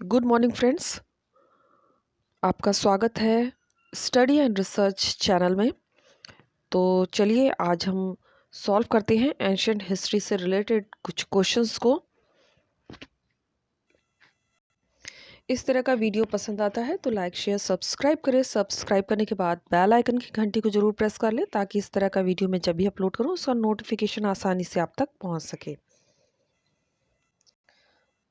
Good morning friends. आपका स्वागत है स्टडी एंड रिसर्च चैनल में। तो चलिए आज हम सॉल्व करते हैं एंशिएंट हिस्ट्री से रिलेटेड कुछ क्वेश्चंस को। इस तरह का वीडियो पसंद आता है तो लाइक शेयर सब्सक्राइब करें। सब्सक्राइब करने के बाद बेल आइकन की घंटी को जरूर प्रेस कर लें ताकि इस तरह का वीडियो मैं जब भी अपलोड करूं उसका नोटिफिकेशन आसानी से आप तक पहुंच सके।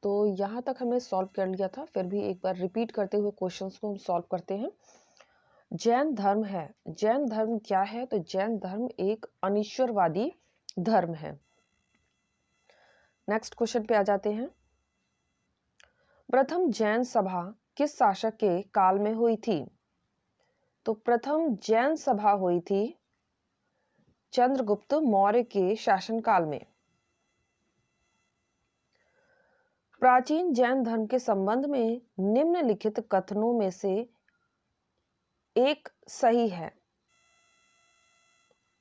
तो यहाँ तक हमने सॉल्व कर लिया था, फिर भी एक बार रिपीट करते हुए क्वेश्चंस को हम सॉल्व करते हैं। जैन धर्म है। जैन धर्म क्या है? तो जैन धर्म एक अनिश्वरवादी धर्म है। नेक्स्ट क्वेश्चन पे आ जाते हैं। प्रथम जैन सभा किस शासक के काल में हुई थी? तो प्रथम जैन सभा हुई थी चंद्रगुप्त मौर्य के शासनकाल में। प्राचीन जैन धर्म के संबंध में निम्नलिखित कथनों में से एक सही है।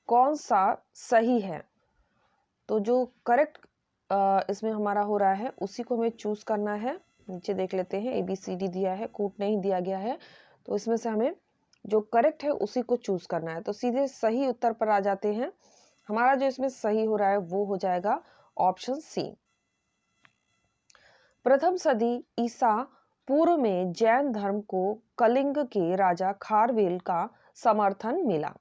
कौन सा सही है? तो जो करेक्ट इसमें हमारा हो रहा है उसी को हमें चूज करना है। नीचे देख लेते हैं, ABCD दिया है, कूट नहीं दिया गया है, तो इसमें से हमें जो करेक्ट है उसी को चूज करना है। तो सीधे सही उत्तर पर आ जाते हैं। हमारा जो इसमें सही हो रहा है वो हो जाएगा ऑप्शन सी। प्रथम सदी ईसा पूर्व में जैन धर्म को कलिंग के राजा खारवेल का समर्थन मिला।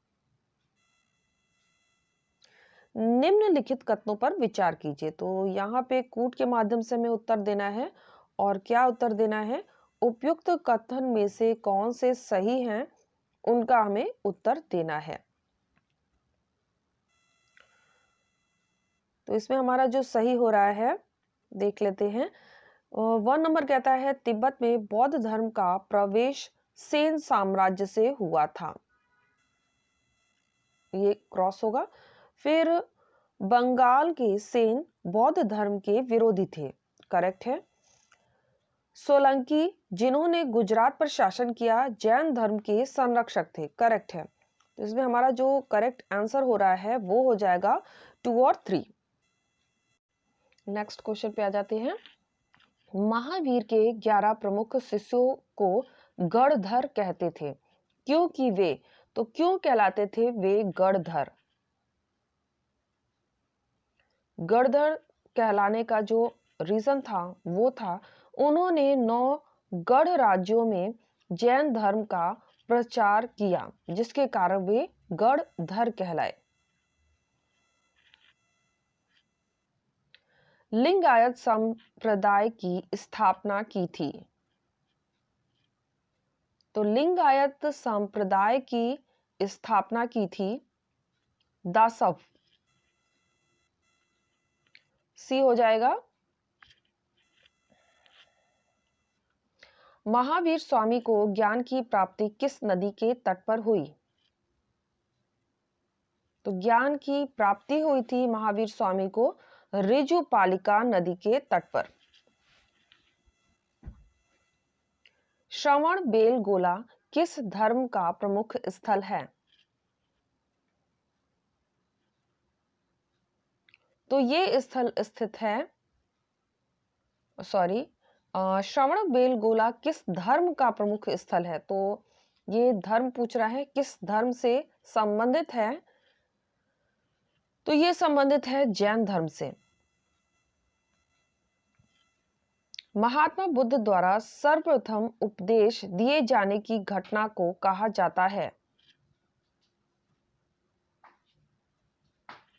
निम्नलिखित कथनों पर विचार कीजिए। तो यहाँ पे कूट के माध्यम से हमें उत्तर देना है। और क्या उत्तर देना है? उपयुक्त कथन में से कौन से सही हैं उनका हमें उत्तर देना है। तो इसमें हमारा जो सही हो रहा है देख लेते हैं। 1 नंबर कहता है तिब्बत में बौद्ध धर्म का प्रवेश सेन साम्राज्य से हुआ था। ये क्रॉस होगा। फिर बंगाल के सेन बौद्ध धर्म के विरोधी थे। करेक्ट है। सोलंकी जिन्होंने गुजरात पर शासन किया जैन धर्म के संरक्षक थे। करेक्ट है। तो इसमें हमारा जो करेक्ट आंसर हो रहा है वो हो जाएगा 2 और 3। नेक्स्ट क्वेश्चन पे आ जाते हैं। महावीर के 11 प्रमुख शिष्यों को गणधर कहते थे क्योंकि वे, तो क्यों कहलाते थे वे गणधर? गणधर कहलाने का जो रीजन था वो था उन्होंने 9 गढ़ राज्यों में जैन धर्म का प्रचार किया जिसके कारण वे गणधर कहलाए। लिंगायत संप्रदाय की स्थापना की थी। तो लिंगायत संप्रदाय की स्थापना की थी दासव। सी हो जाएगा। महावीर स्वामी को ज्ञान की प्राप्ति किस नदी के तट पर हुई? तो ज्ञान की प्राप्ति हुई थी महावीर स्वामी को ऋजुपालिका नदी के तट पर। श्रवण बेलगोला किस धर्म का प्रमुख स्थल है? तो ये स्थल स्थित है, श्रवण बेलगोला किस धर्म का प्रमुख स्थल है? तो ये धर्म पूछ रहा है किस धर्म से संबंधित है। तो ये संबंधित है जैन धर्म से। महात्मा बुद्ध द्वारा सर्वप्रथम उपदेश दिए जाने की घटना को कहा जाता है।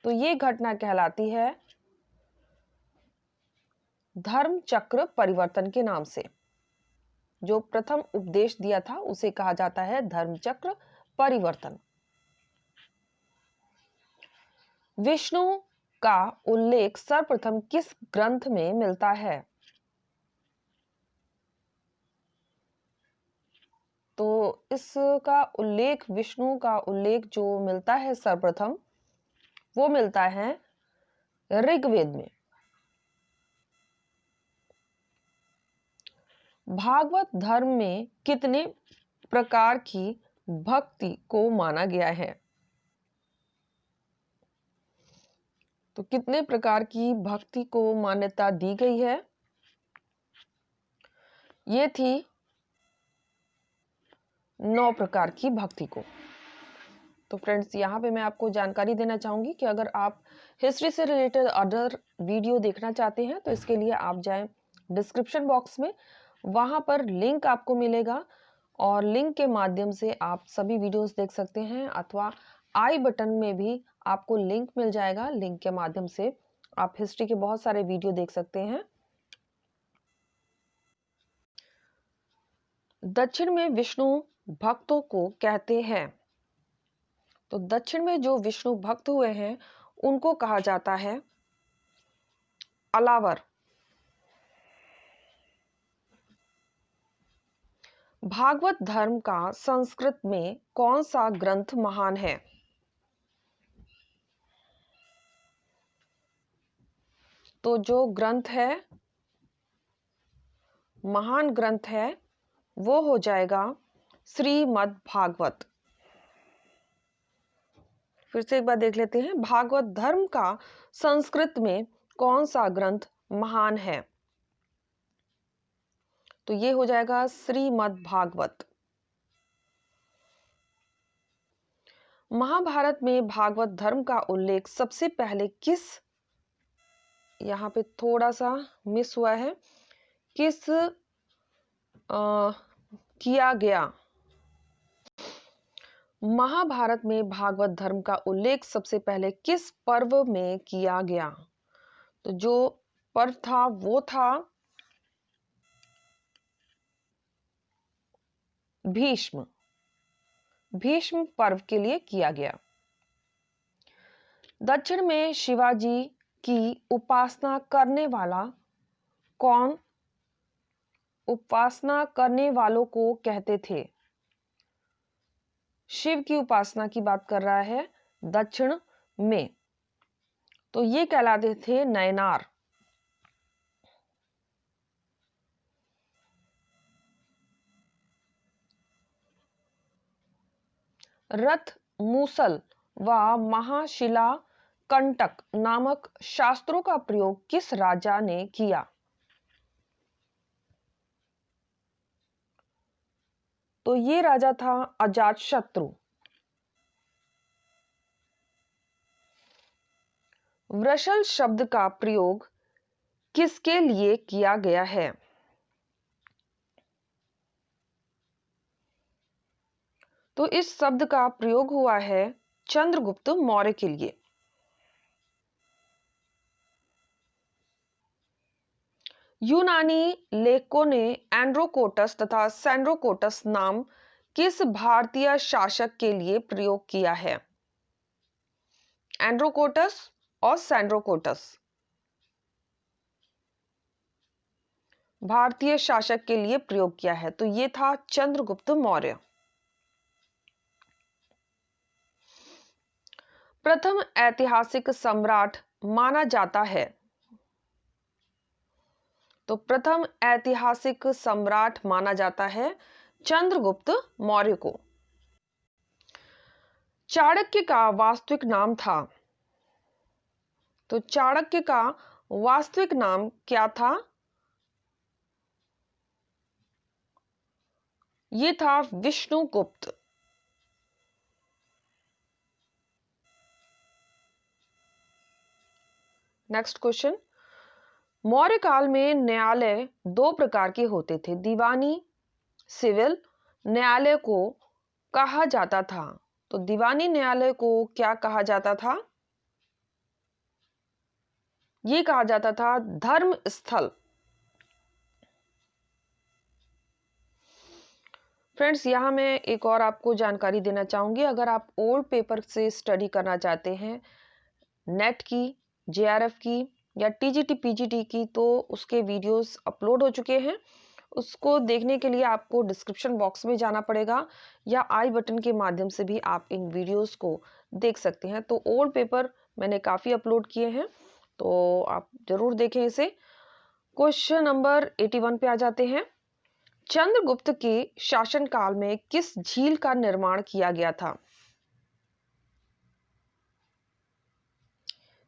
तो ये घटना कहलाती है धर्म चक्र परिवर्तन के नाम से। जो प्रथम उपदेश दिया था उसे कहा जाता है धर्म चक्र परिवर्तन। विष्णु का उल्लेख सर्वप्रथम किस ग्रंथ में मिलता है? तो इसका उल्लेख, विष्णु का उल्लेख जो मिलता है सर्वप्रथम वो मिलता है ऋग्वेद में। भागवत धर्म में कितने प्रकार की भक्ति को माना गया है? तो कितने प्रकार की भक्ति को मान्यता दी गई है? ये थी 9 प्रकार की भक्ति को। तो फ्रेंड्स, यहाँ पे मैं आपको जानकारी देना चाहूँगी कि अगर आप हिस्ट्री से रिलेटेड अदर वीडियो देखना चाहते हैं तो इसके लिए आप जाएं डिस्क्रिप्शन बॉक्स में, वहाँ पर लिंक आपको मिलेगा और लिंक के माध्यम से आप सभी वीडियोस देख सकते हैं, अथवा आई बटन में भी आपको लिंक मिल जाएगा। लिंक के माध्यम से आप हिस्ट्री के बहुत सारे वीडियो देख सकते हैं। दक्षिण में विष्णु भक्तों को कहते हैं, तो दक्षिण में जो विष्णु भक्त हुए हैं उनको कहा जाता है अलावर। भागवत धर्म का संस्कृत में कौन सा ग्रंथ महान है? तो जो ग्रंथ है, महान ग्रंथ है, वो हो जाएगा श्रीमद् भागवत। फिर से एक बार देख लेते हैं, भागवत धर्म का संस्कृत में कौन सा ग्रंथ महान है? तो ये हो जाएगा श्रीमद् भागवत। महाभारत में भागवत धर्म का उल्लेख सबसे पहले किस, यहाँ पे थोड़ा सा मिस हुआ है, किस किया गया? महाभारत में भागवत धर्म का उल्लेख सबसे पहले किस पर्व में किया गया? तो जो पर्व था वो था भीष्म पर्व के लिए किया गया। दक्षिण में शिवाजी की उपासना करने वाला कौन उपासना करने वालों को कहते थे? शिव की उपासना की बात कर रहा है दक्षिण में, तो ये कहलाते थे नयनार। रथ मूसल व महाशिला कंटक नामक शास्त्रों का प्रयोग किस राजा ने किया? तो ये राजा था अजातशत्रु। वृषल शब्द का प्रयोग किसके लिए किया गया है? तो इस शब्द का प्रयोग हुआ है चंद्रगुप्त मौर्य के लिए। यूनानी लेखकों ने एंड्रोकोटस तथा सैंड्रोकोटस नाम किस भारतीय शासक के लिए प्रयोग किया है? एंड्रोकोटस और सैंड्रोकोटस भारतीय शासक के लिए प्रयोग किया है, तो ये था चंद्रगुप्त मौर्य। प्रथम ऐतिहासिक सम्राट माना जाता है, तो प्रथम ऐतिहासिक सम्राट माना जाता है चंद्रगुप्त मौर्य को। चाणक्य का वास्तविक नाम था, तो चाणक्य का वास्तविक नाम क्या था? ये था विष्णुगुप्त। नेक्स्ट क्वेश्चन, मौर्य काल में न्यायालय 2 प्रकार के होते थे, दीवानी सिविल न्यायालय को कहा जाता था। तो दीवानी न्यायालय को क्या कहा जाता था? ये कहा जाता था धर्म स्थल। फ्रेंड्स, यहाँ मैं एक और आपको जानकारी देना चाहूंगी, अगर आप ओल्ड पेपर से स्टडी करना चाहते हैं, नेट की, जेआरएफ की या टीजीटी पीजीटी की, तो उसके वीडियोस अपलोड हो चुके हैं। उसको देखने के लिए आपको डिस्क्रिप्शन बॉक्स में जाना पड़ेगा या आई बटन के माध्यम से भी आप इन वीडियोस को देख सकते हैं। तो ओल्ड पेपर मैंने काफ़ी अपलोड किए हैं, तो आप जरूर देखें इसे। क्वेश्चन नंबर 81 पे आ जाते हैं। चंद्रगुप्त के शासनकाल में किस झील का निर्माण किया गया था?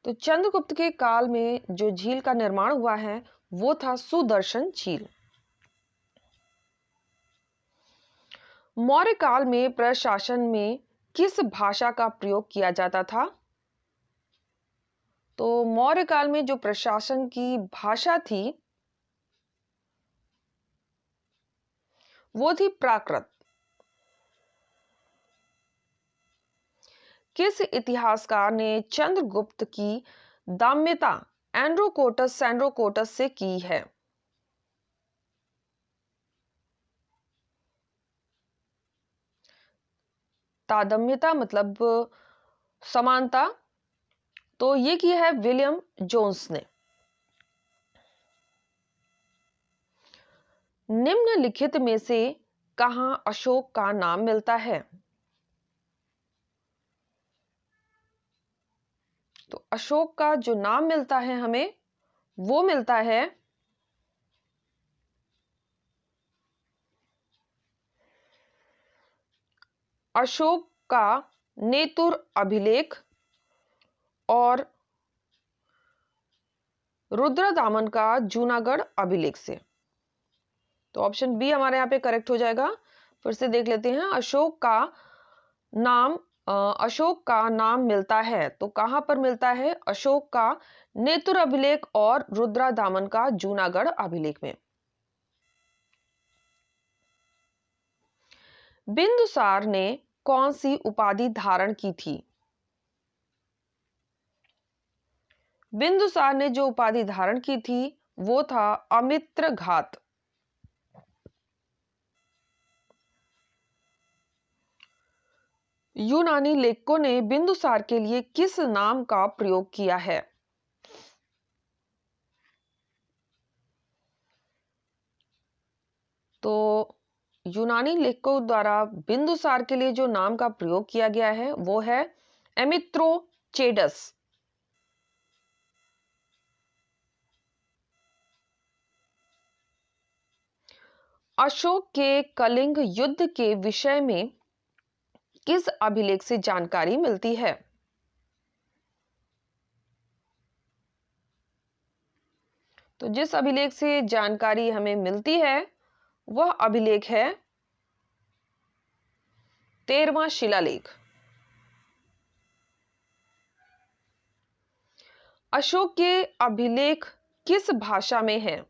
तो चंद्रगुप्त के काल में जो झील का निर्माण हुआ है वो था सुदर्शन झील। मौर्य काल में प्रशासन में किस भाषा का प्रयोग किया जाता था? तो मौर्य काल में जो प्रशासन की भाषा थी वो थी प्राकृत। किस इतिहासकार ने चंद्रगुप्त की दाम्यता एंड्रोकोटस सैंड्रोकोटस से की है? तादम्यता मतलब समानता, तो ये की है विलियम जोन्स ने। निम्नलिखित में से कहां अशोक का नाम मिलता है? तो अशोक का जो नाम मिलता है हमें वो मिलता है अशोक का नेतुर अभिलेख और रुद्रदामन का जूनागढ़ अभिलेख से। तो ऑप्शन बी हमारे यहाँ पे करेक्ट हो जाएगा। फिर से देख लेते हैं। अशोक का नाम मिलता है तो कहां पर मिलता है? अशोक का नेतुर अभिलेख और रुद्रदामन का जूनागढ़ अभिलेख में। बिंदुसार ने कौन सी उपाधि धारण की थी? बिंदुसार ने जो उपाधि धारण की थी वो था अमित्रघात। यूनानी लेखकों ने बिंदुसार के लिए किस नाम का प्रयोग किया है? तो यूनानी लेखकों द्वारा बिंदुसार के लिए जो नाम का प्रयोग किया गया है वो है एमित्रोचेडस। अशोक के कलिंग युद्ध के विषय में किस अभिलेख से जानकारी मिलती है? तो जिस अभिलेख से जानकारी हमें मिलती है वह अभिलेख है 13वां शिलालेख। अशोक के अभिलेख किस भाषा में है?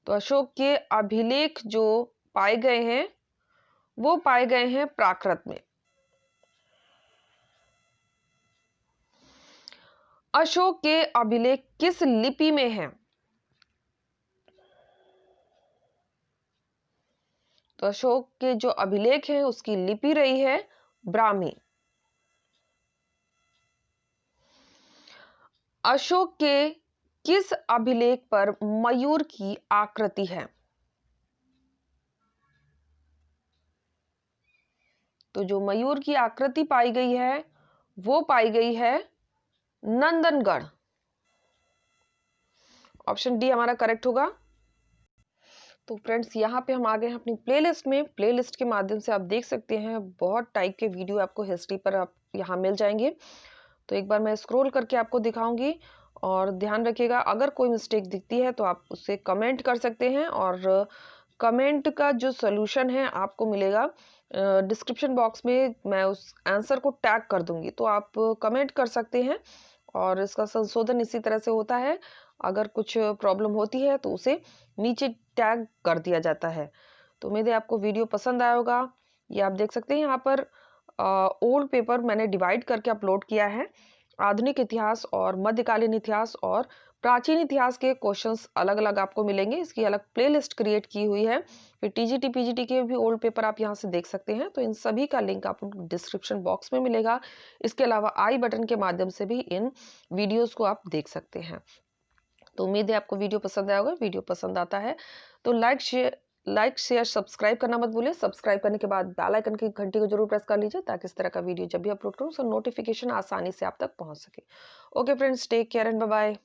तो अशोक के अभिलेख जो पाए गए हैं वो पाए गए हैं प्राकृत में। अशोक के अभिलेख किस लिपि में है? तो अशोक के जो अभिलेख हैं उसकी लिपि रही है ब्राह्मी। अशोक के किस अभिलेख पर मयूर की आकृति है? तो जो मयूर की आकृति पाई गई है वो पाई गई है नंदनगढ़। ऑप्शन डी हमारा करेक्ट होगा। तो फ्रेंड्स यहाँ पे हम आ गए हैं अपनी प्लेलिस्ट में। प्लेलिस्ट के माध्यम से आप देख सकते हैं बहुत टाइप के वीडियो आपको हिस्ट्री पर आप यहाँ मिल जाएंगे। तो एक बार मैं स्क्रॉल करके आपको दिखाऊंगी और ध्यान रखिएगा अगर कोई मिस्टेक दिखती है तो आप उससे कमेंट कर सकते हैं और कमेंट का जो सोल्यूशन है आपको मिलेगा डिस्क्रिप्शन बॉक्स में। मैं उस आंसर को टैग कर दूंगी तो आप कमेंट कर सकते हैं और इसका संशोधन इसी तरह से होता है। अगर कुछ प्रॉब्लम होती है तो उसे नीचे टैग कर दिया जाता है। तो उम्मीद है आपको वीडियो पसंद आया होगा। ये आप देख सकते हैं यहाँ पर ओल्ड पेपर मैंने डिवाइड करके अपलोड किया है। आधुनिक इतिहास और मध्यकालीन इतिहास और प्राचीन इतिहास के क्वेश्चंस अलग अलग आपको मिलेंगे। इसकी अलग प्लेलिस्ट क्रिएट की हुई है। फिर टीजीटी पीजीटी के भी ओल्ड पेपर आप यहाँ से देख सकते हैं। तो इन सभी का लिंक आपको डिस्क्रिप्शन बॉक्स में मिलेगा। इसके अलावा आई बटन के माध्यम से भी इन वीडियोस को आप देख सकते हैं। तो उम्मीद है आपको वीडियो पसंद आया होगा। वीडियो पसंद आता है तो लाइक शेयर सब्सक्राइब करना मत भूलिए। सब्सक्राइब करने के बाद बेल आइकन की घंटी को जरूर प्रेस कर लीजिए ताकि इस तरह का वीडियो जब भी अपलोड करूँ उसका नोटिफिकेशन आसानी से आप तक पहुंच सके। Okay friends, take care and bye bye.